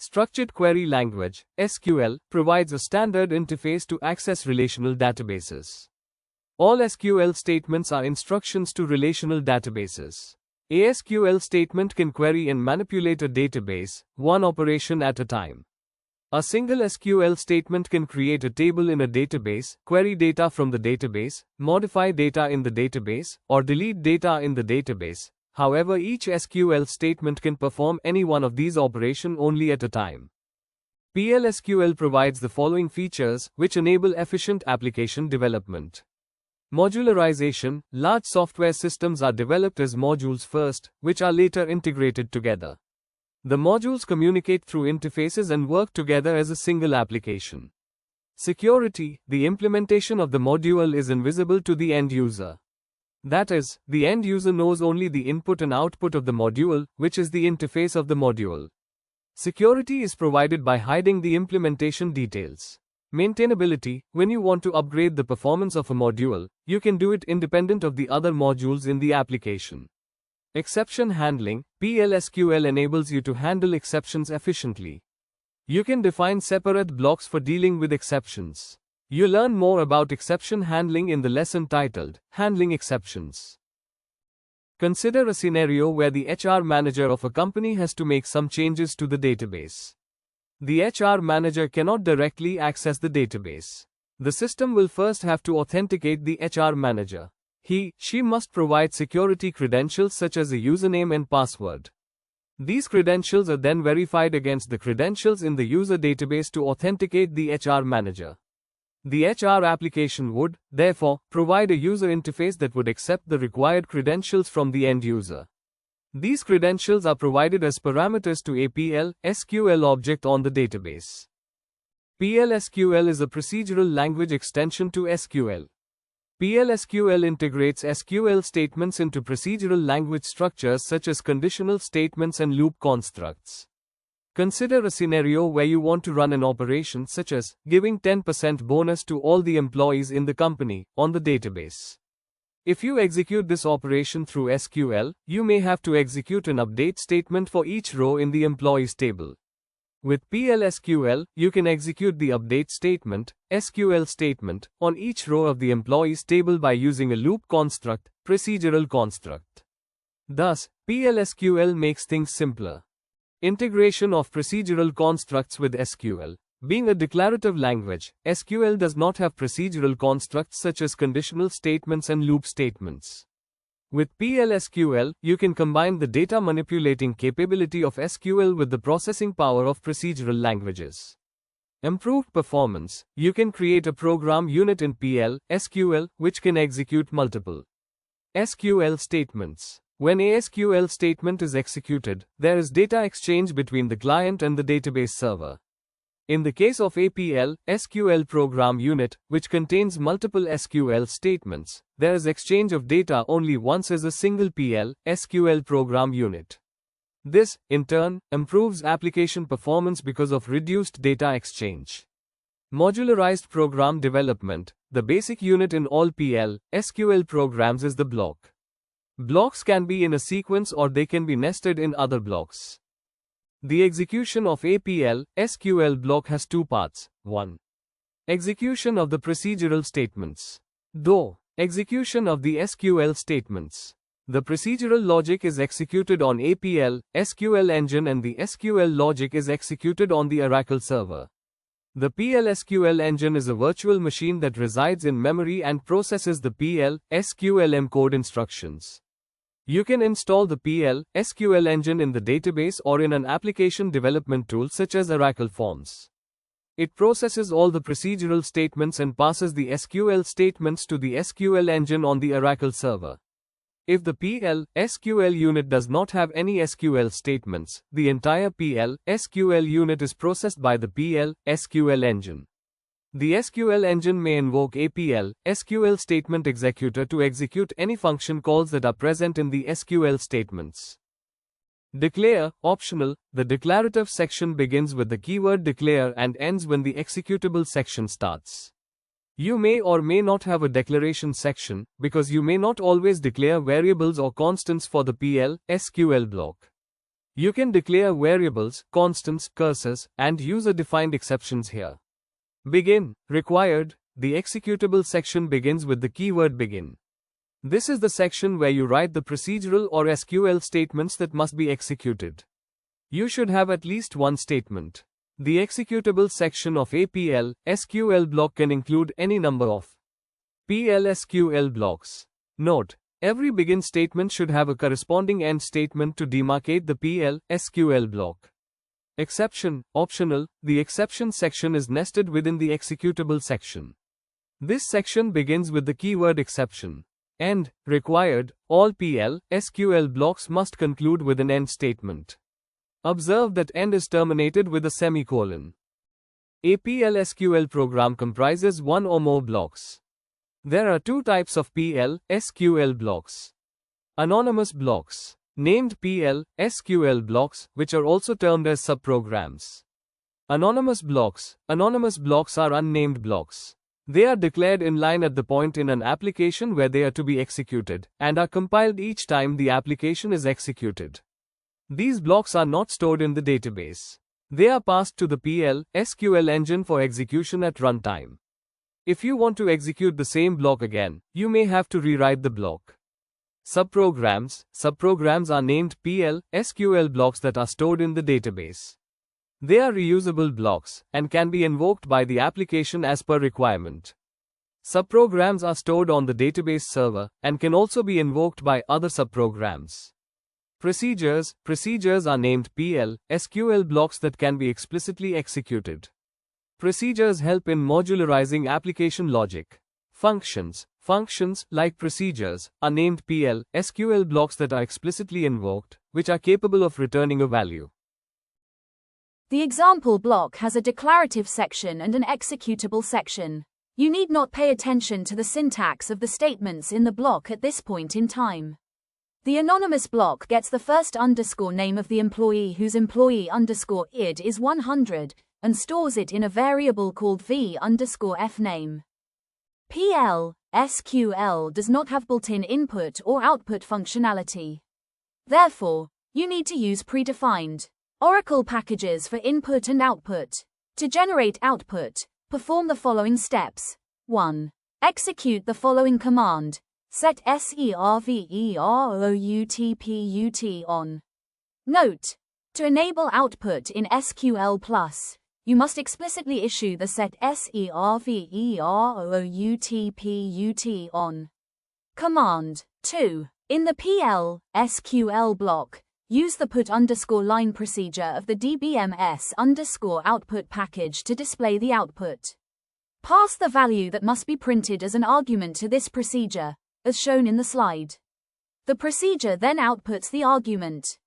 Structured Query Language, SQL, provides a standard interface to access relational databases. All SQL statements are instructions to relational databases. A SQL statement can query and manipulate a database, one operation at a time. A single SQL statement can create a table in a database, query data from the database, modify data in the database, or delete data in the database. However, each SQL statement can perform any one of these operations only at a time. PLSQL provides the following features, which enable efficient application development. Modularization. Large software systems are developed as modules first, which are later integrated together. The modules communicate through interfaces and work together as a single application. Security. The implementation of the module is invisible to the end user. That is, the end user knows only the input and output of the module, which is the interface of the module. Security is provided by hiding the implementation details. Maintainability. When you want to upgrade the performance of a module, you can do it independent of the other modules in the application. Exception handling. PLSQL enables you to handle exceptions efficiently. You can define separate blocks for dealing with exceptions. You learn more about exception handling in the lesson titled, Handling Exceptions. Consider a scenario where the HR manager of a company has to make some changes to the database. The HR manager cannot directly access the database. The system will first have to authenticate the HR manager. She must provide security credentials such as a username and password. These credentials are then verified against the credentials in the user database to authenticate the HR manager. The HR application would, therefore, provide a user interface that would accept the required credentials from the end user. These credentials are provided as parameters to a PLSQL object on the database. PLSQL is a procedural language extension to SQL. PLSQL integrates SQL statements into procedural language structures such as conditional statements and loop constructs. Consider a scenario where you want to run an operation such as giving 10% bonus to all the employees in the company on the database. If you execute this operation through SQL, you may have to execute an update statement for each row in the employees table. With PLSQL, you can execute the update statement, SQL statement, on each row of the employees table by using a loop construct, procedural construct. Thus, PLSQL makes things simpler. Integration of procedural constructs with SQL. Being a declarative language, SQL does not have procedural constructs such as conditional statements and loop statements. With PLSQL, you can combine the data manipulating capability of SQL with the processing power of procedural languages. Improved performance. You can create a program unit in PLSQL which can execute multiple SQL statements. When a SQL statement is executed, there is data exchange between the client and the database server. In the case of a PLSQL program unit, which contains multiple SQL statements, there is exchange of data only once as a single PLSQL program unit. This, in turn, improves application performance because of reduced data exchange. Modularized program development. The basic unit in all PLSQL programs is the block. Blocks can be in a sequence or they can be nested in other blocks. The execution of a PLSQL block has two parts. 1. Execution of the procedural statements. 2. Execution of the SQL statements. The procedural logic is executed on a PLSQL engine and the SQL logic is executed on the Oracle server. The PLSQL engine is a virtual machine that resides in memory and processes the PLSQL code instructions. You can install the PLSQL engine in the database or in an application development tool such as Oracle Forms. It processes all the procedural statements and passes the SQL statements to the SQL engine on the Oracle server. If the PLSQL unit does not have any SQL statements, the entire PLSQL unit is processed by the PLSQL engine. The SQL engine may invoke a PLSQL statement executor to execute any function calls that are present in the SQL statements. Declare, optional. The declarative section begins with the keyword declare and ends when the executable section starts. You may or may not have a declaration section, because you may not always declare variables or constants for the PLSQL block. You can declare variables, constants, cursors, and user-defined exceptions here. Begin, required. The executable section begins with the keyword begin. This is the section where you write the procedural or SQL statements that must be executed. You should have at least one statement. The executable section of a PLSQL block can include any number of PLSQL blocks. Note: every begin statement should have a corresponding end statement to demarcate the PLSQL block. Exception, optional. The exception section is nested within the executable section. This section begins with the keyword exception. End, required. All PLSQL blocks must conclude with an end statement. Observe that end is terminated with a semicolon. A PLSQL program comprises one or more blocks. There are two types of PLSQL blocks. Anonymous blocks, named PLSQL blocks, which are also termed as subprograms. Anonymous blocks are unnamed blocks. They are declared in line at the point in an application where they are to be executed, and are compiled each time the application is executed. These blocks are not stored in the database. They are passed to the PLSQL engine for execution at runtime. If you want to execute the same block again, you may have to rewrite the block. Subprograms are named PLSQL blocks that are stored in the database. They are reusable blocks, and can be invoked by the application as per requirement. Subprograms are stored on the database server, and can also be invoked by other subprograms. Procedures are named PLSQL blocks that can be explicitly executed. Procedures help in modularizing application logic. Functions, like procedures, are named PLSQL blocks that are explicitly invoked, which are capable of returning a value. The example block has a declarative section and an executable section. You need not pay attention to the syntax of the statements in the block at this point in time. The anonymous block gets the first underscore name of the employee whose employee underscore id is 100, and stores it in a variable called v_f_name. PLSQL does not have built-in input or output functionality. Therefore, you need to use predefined Oracle packages for input and output. To generate output, perform the following steps. 1. Execute the following command. Set serverOutput on. Note: to enable output in SQL+, you must explicitly issue the set serverOutput on command. 2. In the PLSQL block, use the put_line procedure of the dbms_output package to display the output. Pass the value that must be printed as an argument to this procedure, as shown in the slide. The procedure then outputs the argument.